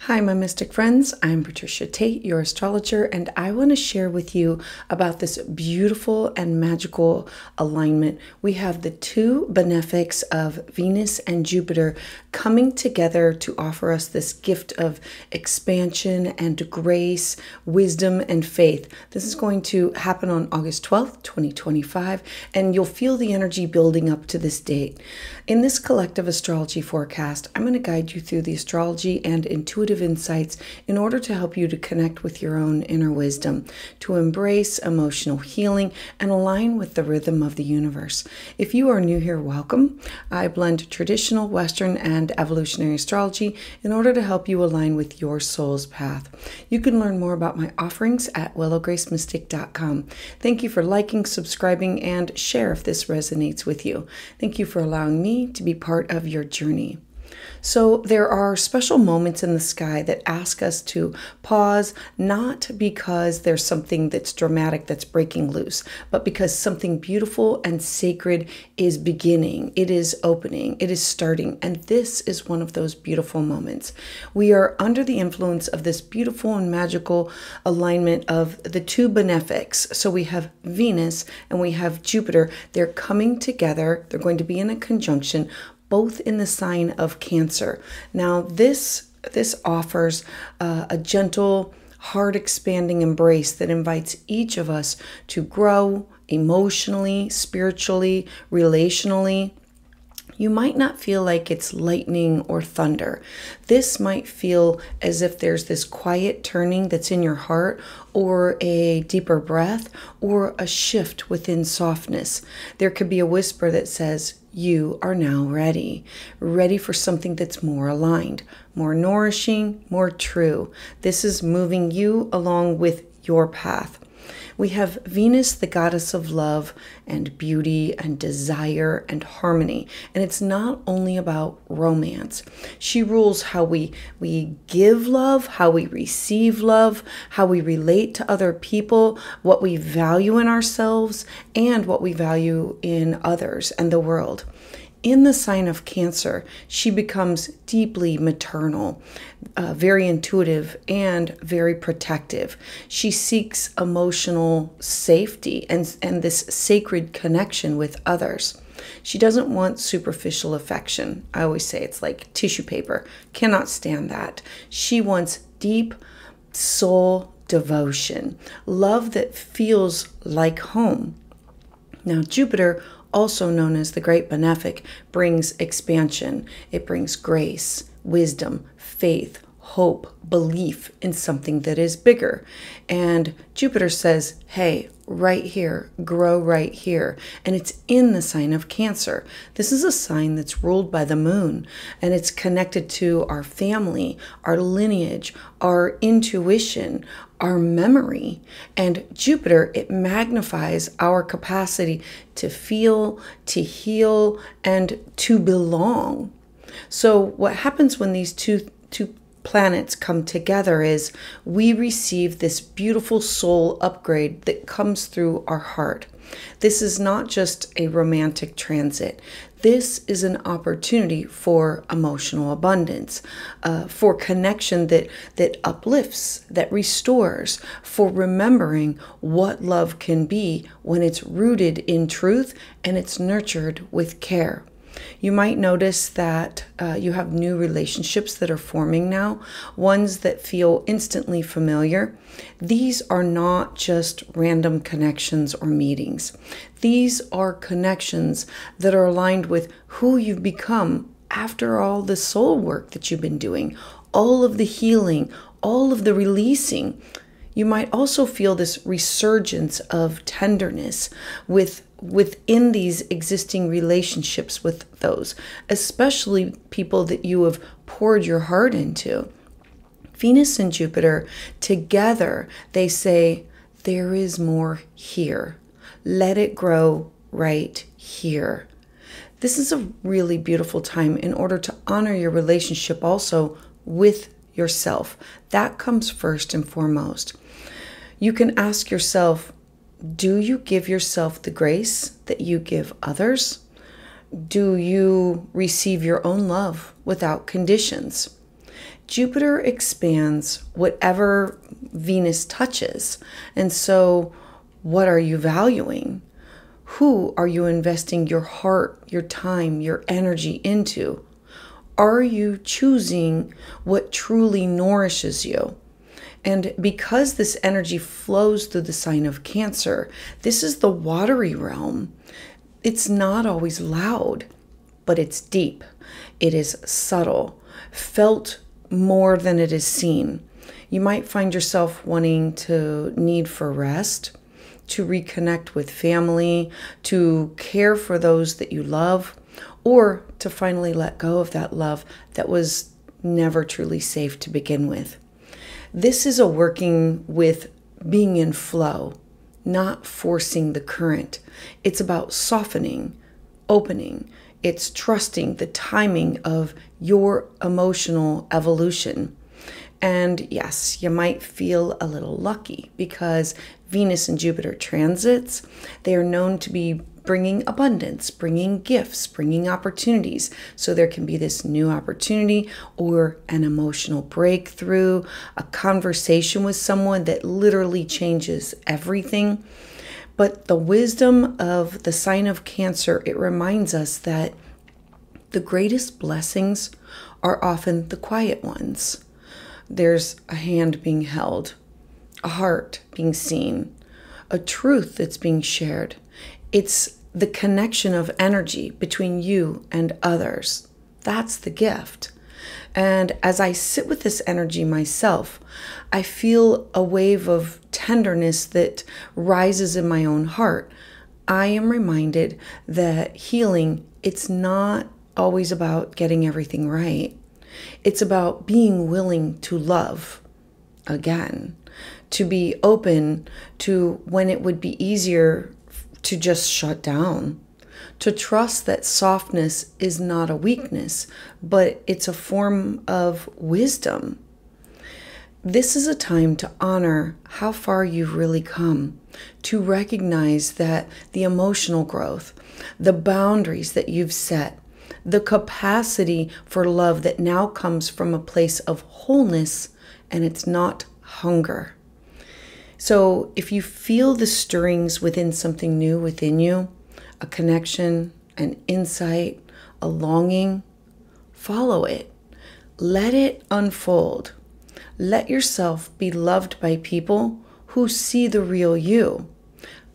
Hi, my mystic friends. I'm Patricia Tate, your astrologer, and I want to share with you about this beautiful and magical alignment. We have the two benefics of Venus and Jupiter coming together to offer us this gift of expansion and grace, wisdom, and faith. This is going to happen on August 12th, 2025, and you'll feel the energy building up to this date. In this collective astrology forecast, I'm going to guide you through the astrology and intuitive insights in order to help you to connect with your own inner wisdom, to embrace emotional healing and align with the rhythm of the universe. If you are new here, welcome. I blend traditional Western and evolutionary astrology in order to help you align with your soul's path. You can learn more about my offerings at willowgracemystic.com. Thank you for liking, subscribing, and share if this resonates with you. Thank you for allowing me to be part of your journey. So there are special moments in the sky that ask us to pause, not because there's something that's dramatic that's breaking loose, but because something beautiful and sacred is beginning, it is opening, it is starting, and this is one of those beautiful moments. We are under the influence of this beautiful and magical alignment of the two benefics. So we have Venus and we have Jupiter. They're coming together. They're going to be in a conjunction, both in the sign of Cancer. Now, this offers a gentle, heart-expanding embrace that invites each of us to grow emotionally, spiritually, relationally. You might not feel like it's lightning or thunder. This might feel as if there's this quiet turning that's in your heart, or a deeper breath, or a shift within softness. There could be a whisper that says, you are now ready for something that's more aligned, more nourishing, more true. This is moving you along with your path. We have Venus, the goddess of love and beauty and desire and harmony. And it's not only about romance. She rules how we give love, how we receive love, how we relate to other people, what we value in ourselves, and what we value in others and the world. In the sign of Cancer, she becomes deeply maternal, very intuitive, and very protective. She seeks emotional safety and this sacred connection with others. She doesn't want superficial affection. I always say it's like tissue paper. Cannot stand that. She wants deep soul devotion, love that feels like home. Now, Jupiter, also known as the Great Benefic, brings expansion. It brings grace, wisdom, faith, hope, belief in something that is bigger. And Jupiter says, hey, right here, grow right here. And it's in the sign of Cancer. This is a sign that's ruled by the moon, and it's connected to our family, our lineage, our intuition, our memory. And Jupiter, it magnifies our capacity to feel, to heal, and to belong. So what happens when these two planets come together is we receive this beautiful soul upgrade that comes through our heart. This is not just a romantic transit. This is an opportunity for emotional abundance, for connection that uplifts, that restores, for remembering what love can be when it's rooted in truth and it's nurtured with care. You might notice that you have new relationships that are forming now, ones that feel instantly familiar. These are not just random connections or meetings. These are connections that are aligned with who you've become after all the soul work that you've been doing, all of the healing, all of the releasing. You might also feel this resurgence of tenderness within these existing relationships with those, especially people that you have poured your heart into. Venus and Jupiter together, they say, there is more here. Let it grow right here. This is a really beautiful time in order to honor your relationship also with yourself. That comes first and foremost. You can ask yourself, do you give yourself the grace that you give others? Do you receive your own love without conditions? Jupiter expands whatever Venus touches. And so, what are you valuing? Who are you investing your heart, your time, your energy into? Are you choosing what truly nourishes you? And because this energy flows through the sign of Cancer, this is the watery realm. It's not always loud, but it's deep. It is subtle, felt more than it is seen. You might find yourself wanting to need for rest, to reconnect with family, to care for those that you love, or to finally let go of that love that was never truly safe to begin with. This is a working with being in flow, not forcing the current. It's about softening, opening. It's trusting the timing of your emotional evolution. And yes, you might feel a little lucky because Venus and Jupiter transits, they are known to be bringing abundance, bringing gifts, bringing opportunities. So there can be this new opportunity or an emotional breakthrough, a conversation with someone that literally changes everything. But the wisdom of the sign of Cancer, it reminds us that the greatest blessings are often the quiet ones. There's a hand being held, a heart being seen, a truth that's being shared. It's the connection of energy between you and others. That's the gift. And as I sit with this energy myself, I feel a wave of tenderness that rises in my own heart. I am reminded that healing, it's not always about getting everything right. It's about being willing to love again, to be open to when it would be easier to just shut down, to trust that softness is not a weakness, but it's a form of wisdom. This is a time to honor how far you've really come, to recognize that the emotional growth, the boundaries that you've set, the capacity for love that now comes from a place of wholeness, and it's not hunger. So if you feel the stirrings within something new within you, a connection, an insight, a longing, follow it. Let it unfold. Let yourself be loved by people who see the real you.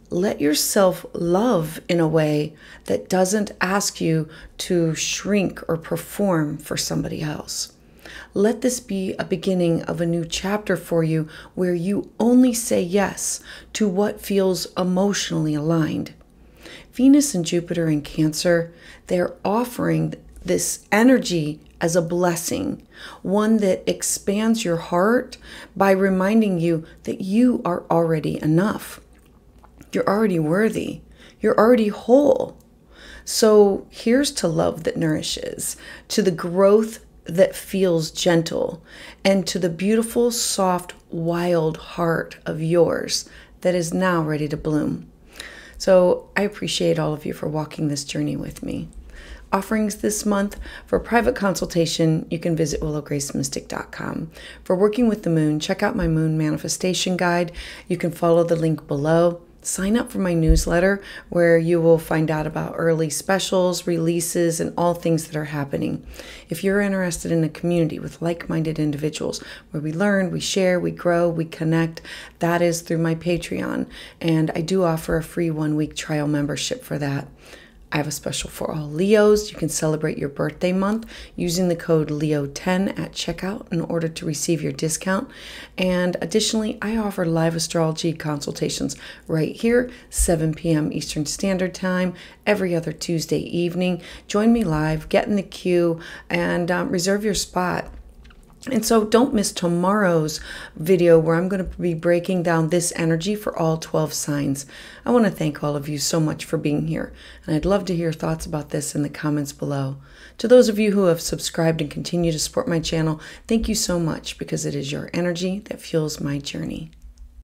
Let yourself love in a way that doesn't ask you to shrink or perform for somebody else. Let this be a beginning of a new chapter for you where you only say yes to what feels emotionally aligned. Venus and Jupiter in Cancer, they're offering this energy as a blessing, one that expands your heart by reminding you that you are already enough. You're already worthy. You're already whole. So here's to love that nourishes, to the growth that feels gentle, and to the beautiful, soft, wild heart of yours that is now ready to bloom. So I appreciate all of you for walking this journey with me. Offerings this month. For private consultation, you can visit willowgracemystic.com. For working with the moon, check out my moon manifestation guide. You can follow the link below. Sign up for my newsletter where you will find out about early specials, releases, and all things that are happening. If you're interested in a community with like-minded individuals where we learn, we share, we grow, we connect, that is through my Patreon. And I do offer a free 1-week trial membership for that. I have a special for all Leos. You can celebrate your birthday month using the code LEO10 at checkout in order to receive your discount. And additionally, I offer live astrology consultations right here, 7 p.m. Eastern Standard Time, every other Tuesday evening. Join me live, get in the queue, and reserve your spot. And so don't miss tomorrow's video where I'm going to be breaking down this energy for all 12 signs. I want to thank all of you so much for being here, and I'd love to hear thoughts about this in the comments below. To those of you who have subscribed and continue to support my channel, thank you so much because it is your energy that fuels my journey.